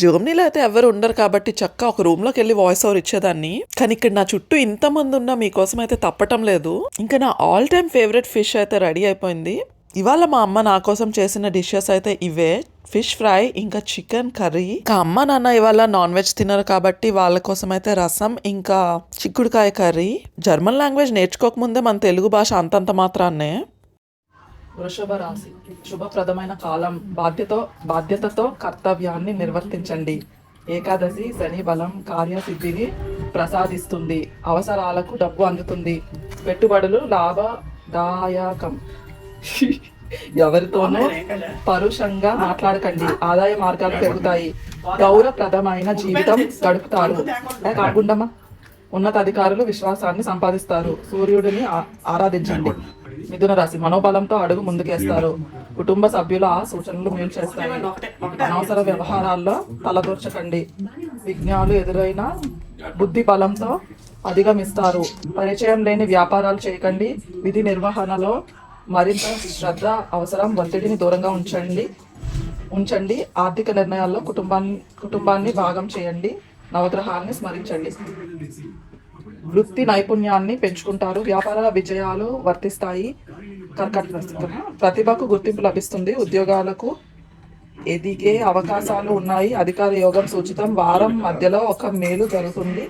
జర్మనీలో అయితే ఎవరు ఉండరు కాబట్టి చక్క ఒక రూమ్ లోకి వెళ్ళి వాయిస్ ఓవర్ ఇచ్చేదాన్ని. కానీ ఇక్కడ నా చుట్టూ ఇంతమంది ఉన్నా మీకోసం అయితే తప్పటం లేదు. ఇంకా నా ఆల్ టైమ్ ఫేవరెట్ ఫిష్ అయితే రెడీ అయిపోయింది. ఇవాళ మా అమ్మ నా కోసం చేసిన డిషెస్ అయితే ఇవే: ఫిష్ ఫ్రై, ఇంకా చికెన్ కర్రీ. ఇంకా అమ్మ నాన్న ఇవాళ నాన్ వెజ్ తినరు కాబట్టి వాళ్ళ కోసం అయితే రసం, ఇంకా చిక్కుడుకాయ కర్రీ. జర్మన్ లాంగ్వేజ్ నేర్చుకోకముందే మన తెలుగు భాష అంతంత మాత్రాన్నే. వృషభ రాశి, శుభప్రదమైన కాలం. బాధ్యతతో కర్తవ్యాన్ని నిర్వర్తించండి. ఏకాదశి శని బలం కార్యసిద్ధిని ప్రసాదిస్తుంది. అవసరాలకు డబ్బు అందుతుంది. పెట్టుబడులు లాభదాయకం. ఎవరితోనూ పరుషంగా మాట్లాడకండి. ఆదాయ మార్గాలు పెరుగుతాయి. గౌరవప్రదమైన జీవితం గడుపుతారు. కాకుండా ఉన్నతాధికారులు విశ్వాసాన్ని సంపాదిస్తారు. సూర్యుడిని ఆరాధించండి. మిథున రాశి, మనోబలంతో అడుగు ముందుకేస్తారు. కుటుంబ సభ్యుల సూచనలు మేలు చేస్తాయి. అనవసర వ్యవహారాల్లో తలదూర్చకండి. విఘ్నాలు ఎదురైన బుద్ధి బలంతో అధిగమిస్తారు. పరిచయం లేని వ్యాపారాలు చేయకండి. విధి నిర్వహణలో మరింత శ్రద్ధ అవసరం. ఒత్తిడిని దూరంగా ఉంచండి. ఆర్థిక నిర్ణయాల్లో కుటుంబాన్ని భాగం చేయండి. నవగ్రహాన్ని స్మరించండి. వృత్తి నైపుణ్యాన్ని పెంచుకుంటారు. వ్యాపార విజయాలు వర్తిస్తాయి. ప్రతిభకు గుర్తింపు లభిస్తుంది. ఉద్యోగాలకు ఎదిగే అవకాశాలు ఉన్నాయి. అధికార యోగం సూచితం. వారం మధ్యలో ఒక మేలు జరుగుతుంది.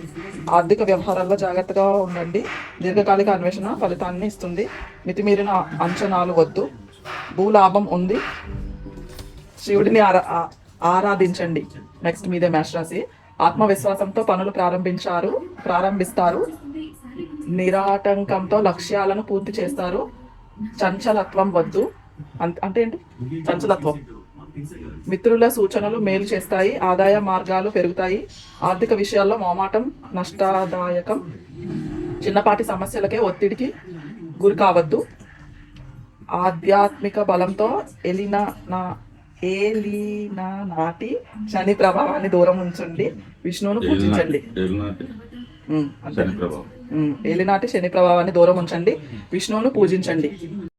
ఆర్థిక వ్యవహారాల్లో జాగ్రత్తగా ఉండండి. దీర్ఘకాలిక అన్వేషణ ఫలితాన్ని ఇస్తుంది. మితిమీరిన అంచనాలు వద్దు. భూలాభం ఉంది. శివుడిని ఆరాధించండి. నెక్స్ట్ మీదే మేష రాశి. ఆత్మవిశ్వాసంతో పనులు ప్రారంభిస్తారు. నిరాటంకంతో లక్ష్యాలను పూర్తి చేస్తారు. చంచలత్వం వద్దు. అంటే ఏంటి చంచలత్వం? మిత్రుల సూచనలు మేలు చేస్తాయి. ఆదాయ మార్గాలు పెరుగుతాయి. ఆర్థిక విషయాల్లో మొహమాటం నష్టదాయకం. చిన్నపాటి సమస్యలకే ఒత్తిడికి గురి కావద్దు. ఆధ్యాత్మిక బలంతో నాటి శని ప్రభావాన్ని దూరం ఉంచండి. విష్ణువును పూజించండి. ఏలినాటి శని ప్రభావాన్ని దూరం ఉంచండి. విష్ణువును పూజించండి.